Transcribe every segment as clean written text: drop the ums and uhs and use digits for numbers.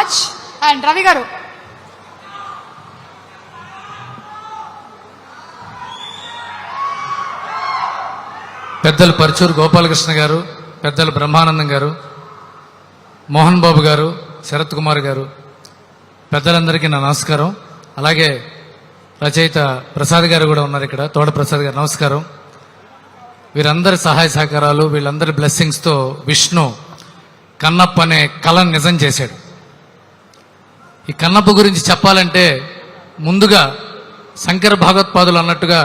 Much. And Ravi గారు, పెద్దలు పరచూరు గోపాలకృష్ణ గారు, పెద్దలు బ్రహ్మానందం గారు, మోహన్ బాబు గారు, శరత్ కుమార్ గారు, పెద్దలందరికీ నా నమస్కారం. అలాగే రచయిత ప్రసాద్ గారు కూడా ఉన్నారు ఇక్కడ, తోట ప్రసాద్ గారు నమస్కారం. వీరందరి సహాయ సహకారాలు, వీళ్ళందరి బ్లెస్సింగ్స్తో విష్ణు కన్నప్ప అనే కళను నిజం చేశాడు. ఈ కన్నప్ప గురించి చెప్పాలంటే ముందుగా శంకర భగవత్పాదులు అన్నట్టుగా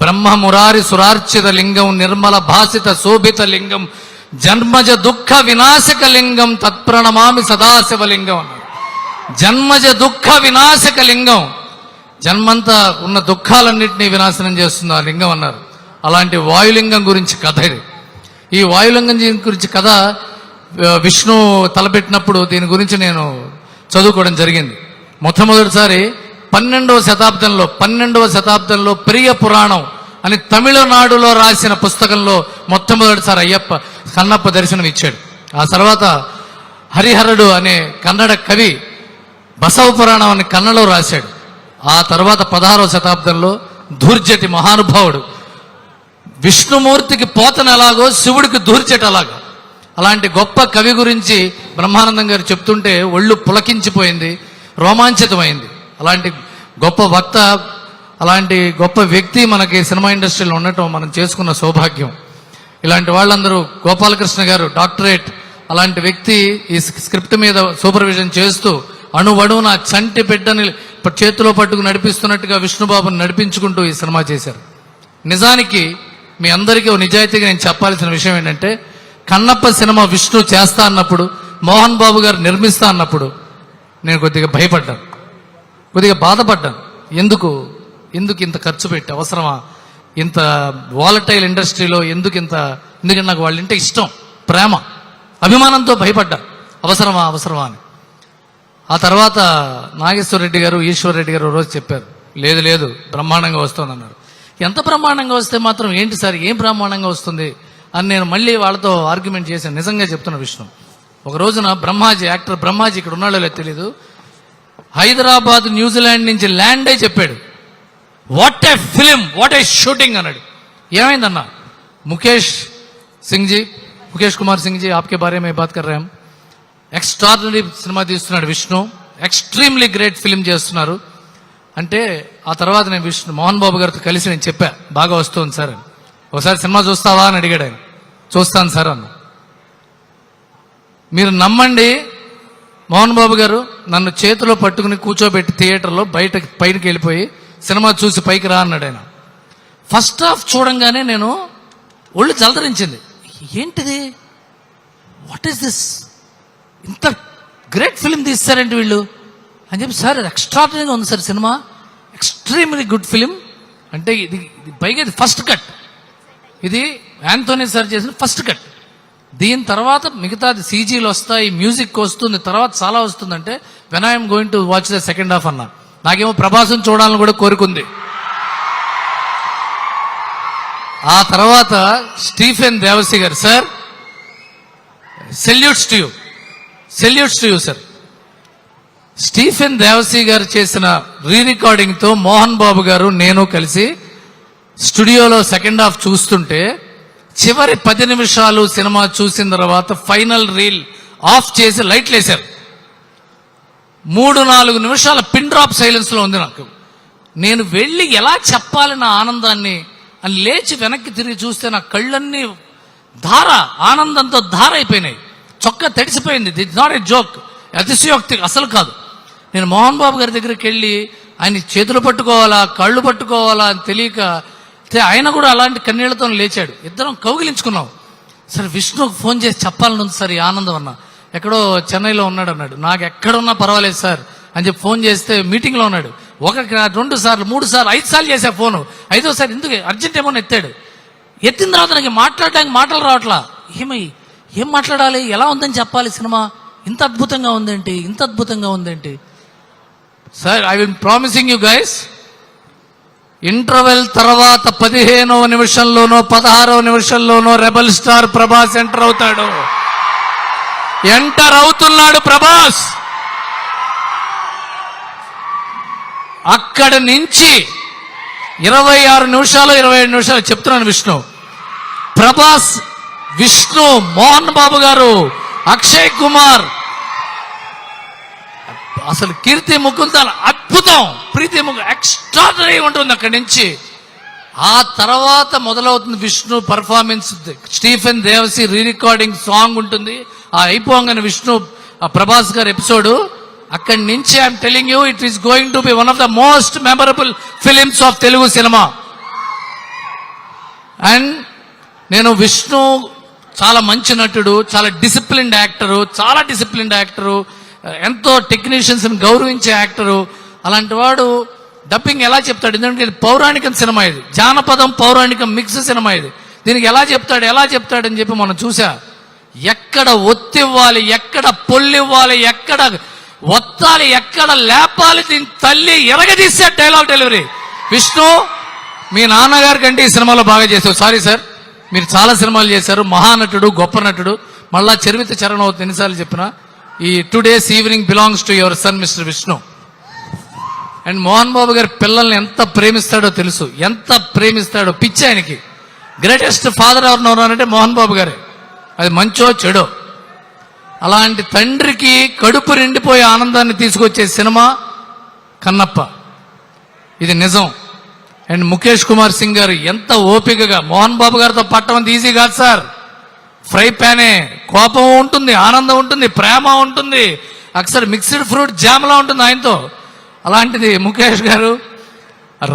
బ్రహ్మ మురారి సురార్చిత లింగం, నిర్మల భాసిత శోభిత లింగం, జన్మజ దుఃఖ వినాశక లింగం, తత్ప్రణమామి సదాశివలింగం అన్నారు. జన్మజ దుఃఖ వినాశక లింగం, జన్మంతా ఉన్న దుఃఖాలన్నింటినీ వినాశనం చేస్తుంది ఆ లింగం అన్నారు. అలాంటి వాయులింగం గురించి కథ ఇది. ఈ వాయులింగం గురించి కథ విష్ణు తలపెట్టినప్పుడు దీని గురించి నేను చదువుకోవడం జరిగింది. మొట్టమొదటిసారి 12వ శతాబ్దంలో ప్రియ పురాణం అని తమిళనాడులో రాసిన పుస్తకంలో మొట్టమొదటిసారి కన్నప్ప దర్శనం ఇచ్చాడు. ఆ తర్వాత హరిహరుడు అనే కన్నడ కవి బసవ పురాణం అని కన్నడలో రాశాడు. ఆ తర్వాత 16వ శతాబ్దంలో ధూర్జటి మహానుభావుడు విష్ణుమూర్తికి పోతన ఎలాగో శివుడికి ధూర్జటి అలాగా, అలాంటి గొప్ప కవి గురించి బ్రహ్మానందం గారు చెప్తుంటే ఒళ్ళు పులకించిపోయింది, రోమాంచితమైంది. అలాంటి గొప్ప వక్త, అలాంటి గొప్ప వ్యక్తి మనకి సినిమా ఇండస్ట్రీలో ఉండటం మనం చేసుకున్న సౌభాగ్యం. ఇలాంటి వాళ్ళందరూ, గోపాలకృష్ణ గారు డాక్టరేట్, అలాంటి వ్యక్తి ఈ స్క్రిప్ట్ మీద సూపర్విజన్ చేస్తూ అణువణువున చంటి బిడ్డని చేతిలో పట్టుకు నడిపిస్తున్నట్టుగా విష్ణుబాబుని నడిపించుకుంటూ ఈ సినిమా చేశారు. నిజానికి మీ అందరికీ నిజాయితీగా నేను చెప్పాల్సిన విషయం ఏంటంటే, కన్నప్ప సినిమా విష్ణు చేస్తా అన్నప్పుడు, మోహన్ బాబు గారు నిర్మిస్తా అన్నప్పుడు నేను కొద్దిగా భయపడ్డాను, కొద్దిగా బాధపడ్డాను. ఎందుకు ఇంత ఖర్చు పెట్టి అవసరమా, ఇంత వాలటైల్ ఇండస్ట్రీలో ఎందుకంటే నాకు వాళ్ళంటే ఇష్టం, ప్రేమ, అభిమానంతో భయపడ్డా. అవసరమా అని. ఆ తర్వాత నాగేశ్వర రెడ్డి గారు, ఈశ్వర్ రెడ్డి గారు రోజు చెప్పారు, లేదు బ్రహ్మాండంగా వస్తుంది అన్నారు. ఎంత బ్రహ్మాండంగా వస్తే మాత్రం ఏంటి సార్, ఏం బ్రహ్మాండంగా వస్తుంది అని నేను మళ్ళీ వాళ్ళతో ఆర్గ్యుమెంట్ చేశాను. నిజంగా చెప్తున్న విషయం, ఒక రోజున యాక్టర్ బ్రహ్మాజీ ఇక్కడ ఉన్నాడో లేదు తెలీదు, హైదరాబాద్ న్యూజిలాండ్ నుంచి ల్యాండ్ అయి చెప్పాడు, what a film, what a shooting అన్నాడు. ఏమైందన్నా, ముఖేష్ కుమార్ సింగ్ జీ ఆప్కే బారే మే బాత్ కర్ రహే హం. ఎక్స్ట్రాడినరీ సినిమా తీస్తున్నాడు విష్ణు, ఎక్స్ట్రీమ్లీ గ్రేట్ ఫిలిం చేస్తున్నారు అంటే. ఆ తర్వాత నేను మోహన్ బాబు గారితో కలిసి నేను చెప్పా, బాగా వస్తుంది సార్ అని. ఒకసారి సినిమా చూస్తావా అని అడిగాడు ఆయన. చూస్తాను సార్ అన్న. మీరు నమ్మండి, మోహన్ బాబు గారు నన్ను చేతిలో పట్టుకుని కూర్చోబెట్టి థియేటర్లో పైకి వెళ్ళిపోయి సినిమా చూసి పైకి రా అన్నాడు ఆయన. ఫస్ట్ హాఫ్ చూడంగానే నేను ఒళ్ళు జలదరించింది. ఏంటిది, వాట్ ఈస్ దిస్, ఇంత గ్రేట్ ఫిలిం తీస్తారంటే వీళ్ళు అని చెప్పి. సార్ ఎక్స్ట్రాడినరీగా ఉంది sir cinema, extremely good film అంటే. ఇది పైగా ఇది ఫస్ట్ కట్, ఇది యాంథోనీ సార్ చేసిన ఫస్ట్ కట్. దీని తర్వాత మిగతాది సీజీలు వస్తాయి, మ్యూజిక్ వస్తుంది, తర్వాత చాలా వస్తుందంటే when I'm going to watch the second half అన్నా. నాకేమో ప్రభాసం చూడాలని కూడా కోరుకుంది. ఆ తర్వాత స్టీఫెన్ దేవసి గారు, sir salutes to you sir. Stephen Devassy గారు చేసిన రీరికార్డింగ్ తో మోహన్ బాబు గారు నేను కలిసి స్టూడియోలో సెకండ్ హాఫ్ చూస్తుంటే, చివరి 10 నిమిషాలు సినిమా చూసిన తర్వాత ఫైనల్ రీల్ ఆఫ్ చేసి లైట్లు వేశారు. 3-4 నిమిషాల పిన్ డ్రాప్ సైలెన్స్ లో ఉంది నాకు. నేను వెళ్ళి ఎలా చెప్పాలి నా ఆనందాన్ని అని లేచి వెనక్కి తిరిగి చూస్తే నా కళ్ళన్నీ ఆనందంతో ధార అయిపోయినాయి. చొక్కా తడిసిపోయింది. దిట్ నాట్ ఏ జోక్, అతిశయోక్తి అసలు కాదు. నేను మోహన్ బాబు గారి దగ్గరికి వెళ్ళి ఆయన చేతులు పట్టుకోవాలా, కళ్ళు పట్టుకోవాలా అని తెలియక, ఆయన కూడా అలాంటి కన్నీళ్లతో లేచాడు. ఇద్దరం కౌగిలించుకున్నాం. సార్ విష్ణుకు ఫోన్ చేసి చెప్పాలని ఉంది సార్ ఈ ఆనందం అన్న. ఎక్కడో చెన్నైలో ఉన్నాడు అన్నాడు. నాకు ఎక్కడున్నా పర్వాలేదు సార్ అని చెప్పి ఫోన్ చేస్తే మీటింగ్లో ఉన్నాడు. 2 సార్లు 3 సార్లు 5 సార్లు చేశా ఫోను. 5వ సార్ ఎందుకు అర్జెంట్ ఏమో ఎత్తాడు. ఎత్తిన తర్వాత నాకు మాట్లాడడానికి మాటలు రావట్లా. ఏం మాట్లాడాలి, ఎలా ఉందని చెప్పాలి సినిమా, ఇంత అద్భుతంగా ఉందేంటి sir. I will promising you guys, interval తర్వాత 15వ నిమిషంలోనో 16వ నిమిషంలోనో రెబల్ స్టార్ ప్రభాస్ ఎంటర్ అవుతున్నాడు ప్రభాస్. అక్కడి నుంచి 26 నిమిషాలు 27 నిమిషాలు చెప్తున్నాను. ప్రభాస్, విష్ణు, మోహన్ బాబు గారు, అక్షయ్ కుమార్, అసలు కీర్తి ముకుందాల అద్భుతం, ప్రీతి ముకుంద ఎక్స్ట్రాడనరీ ఉంటుంది. అక్కడి నుంచి ఆ తర్వాత మొదలవుతుంది Vishnu performance, Stephen Devassy re recording song ఉంటుంది. ఆ అయిపోగానే విష్ణు ప్రభాస్ గారి ఎపిసోడ్. అక్కడి నుంచి I'm telling you, it is going to be one of the most memorable films of Telugu cinema. And నేను విష్ణు చాలా మంచి నటుడు, చాలా డిసిప్లిన్డ్ యాక్టరు, ఎంతో టెక్నీషియన్స్ గౌరవించే యాక్టరు. అలాంటి వాడు డబ్బింగ్ ఎలా చెప్తాడు? ఎందుకంటే ఇది పౌరాణికం సినిమా, ఇది జానపదం పౌరాణికం మిక్స్ సినిమా. ఇది దీనికి ఎలా చెప్తాడని చెప్పి మనం చూసా. ఎక్కడ ఒత్తివ్వాలి, ఎక్కడ పొల్లివ్వాలి, ఎక్కడ ఒత్తాలి, ఎక్కడ లేపాలి, దీని తల్లి ఎరగదీశాడు డైలాగ్ డెలివరీ. విష్ణు, మీ నాన్నగారి కంటే ఈ సినిమాలో బాగా చేశావు. సారీ సార్, మీరు చాలా సినిమాలు చేశారు, మహానటుడు, గొప్ప నటుడు. మళ్ళా చరిత్ర చరణం అవుతుంది, ఎన్నిసార్లు చెప్పినా. ఈ today's evening belongs to your son mister Vishnu. And Mohan Babu గారి పిల్లల్ని ఎంత ప్రేమిస్తాడో తెలుసు, ఎంత ప్రేమిస్తాడో, పిచ్చి ఆయనకి. గ్రేటెస్ట్ ఫాదర్ ఎవరున్నారంటే మోహన్ బాబు గారే, అది మంచో చెడో. అలాంటి తండ్రికి కడుపు నిండిపోయే ఆనందాన్ని తీసుకొచ్చే సినిమా కన్నప్ప, ఇది నిజం. అండ్ ముఖేష్ కుమార్ సింగ్ గారు ఎంత ఓపికగా మోహన్ బాబు గారితో పట్టడం అంత ఈజీ కాదు సార్. ఫ్రై ప్యానే, కోపం ఉంటుంది, ఆనందం ఉంటుంది, ప్రేమ ఉంటుంది, అక్సర్ మిక్స్డ్ ఫ్రూట్ జామ్లా ఉంటుంది ఆయనతో. అలాంటిది ముఖేష్ గారు,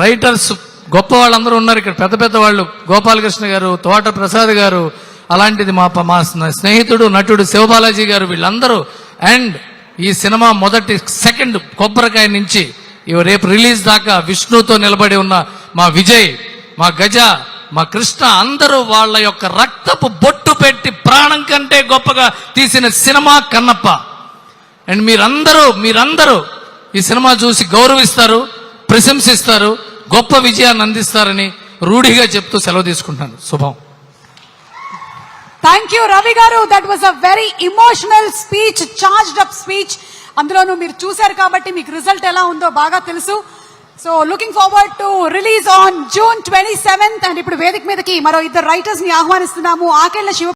రైటర్స్ గొప్ప వాళ్ళందరూ ఉన్నారు ఇక్కడ, పెద్ద పెద్ద వాళ్ళు, గోపాలకృష్ణ గారు, తోట ప్రసాద్ గారు, అలాంటిది మా స్నేహితుడు నటుడు శివబాలాజీ గారు, వీళ్ళందరూ. అండ్ ఈ సినిమా సెకండ్ కొబ్బరికాయ నుంచి రేపు రిలీజ్ దాకా విష్ణుతో నిలబడి ఉన్న మా విజయ్, మా గజ, మా కృష్ణ, అందరూ వాళ్ళ యొక్క రక్తపు బొట్టు పెట్టి ప్రాణం కంటే గొప్పగా తీసిన సినిమా కన్నప్ప. అండ్ మీరందరూ ఈ సినిమా చూసి గౌరవిస్తారు, ప్రశంసిస్తారు, గొప్ప విజయాన్ని అందిస్తారని రూఢిగా చెప్తూ సెలవు తీసుకుంటాను. శుభం. థ్యాంక్ యూ రవి గారు. That was a very emotional speech, charged up speech. అందులోనూ మీరు చూశారు కాబట్టి మీకు రిజల్ట్ ఎలా ఉందో బాగా తెలుసు. So looking forward to release on June 27th. And ఇప్పుడు వేదిక మీదకి మరో ఇద్దరు రైటర్స్ ని ఆహ్వానిస్తున్నాము. ఆకెళ్ల శివ